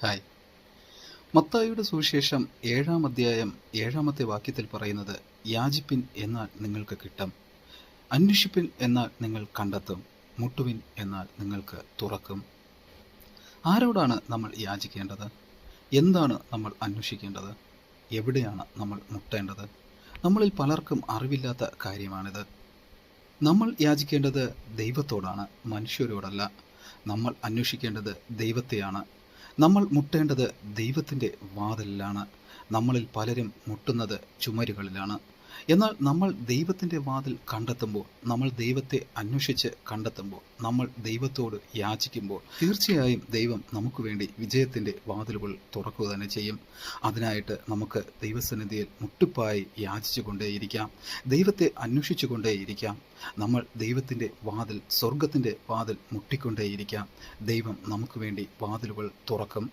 Hi. മത്തായിയുടെ സുവിശേഷം 7-ാം അധ്യായം 7-ാമത്തെ വാക്യത്തിൽ പറയുന്നത്, യാചിപ്പിൻ എന്നാൽ നിങ്ങൾക്ക് കിട്ടും, അന്വേഷിപ്പിൻ എന്നാൽ നിങ്ങൾ കണ്ടെത്തും, മുട്ടുവിൻ എന്നാൽ നിങ്ങൾക്ക് തുറക്കും. ആരോടാണ് നമ്മൾ യാചിക്കേണ്ടത്? എന്താണ് നമ്മൾ അന്വേഷിക്കേണ്ടത്? എവിടെയാണ് നമ്മൾ മുട്ടേണ്ടത്? നമ്മളിൽ പലർക്കും അറിവില്ലാത്ത കാര്യമാണിത്. നമ്മൾ യാചിക്കേണ്ടത് ദൈവത്തോടാണ്, മനുഷ്യരോടല്ല. നമ്മൾ അന്വേഷിക്കേണ്ടത് ദൈവത്തെയാണ്. നമ്മൾ മുട്ടേണ്ടത് ദൈവത്തിൻ്റെ വാതിലിലാണ്. നമ്മളിൽ പലരും മുട്ടുന്നത് ചുമരുകളിലാണ്. എന്നാൽ നമ്മൾ ദൈവത്തിൻ്റെ വാതിൽ കണ്ടെത്തുമ്പോൾ, നമ്മൾ ദൈവത്തെ അന്വേഷിച്ച് കണ്ടെത്തുമ്പോൾ, നമ്മൾ ദൈവത്തോട് യാചിക്കുമ്പോൾ തീർച്ചയായും ദൈവം നമുക്ക് വേണ്ടി വിജയത്തിൻ്റെ വാതിലുകൾ തുറക്കുക തന്നെ ചെയ്യും. അതിനായിട്ട് നമുക്ക് ദൈവസന്നിധിയിൽ മുട്ടിപ്പായി യാചിച്ചു കൊണ്ടേയിരിക്കാം, ദൈവത്തെ അന്വേഷിച്ചു കൊണ്ടേയിരിക്കാം. നമ്മൾ ദൈവത്തിൻ്റെ വാതിൽ, സ്വർഗത്തിൻ്റെ വാതിൽ മുട്ടിക്കൊണ്ടേയിരിക്കാം. ദൈവം നമുക്ക് വേണ്ടി വാതിലുകൾ തുറക്കും.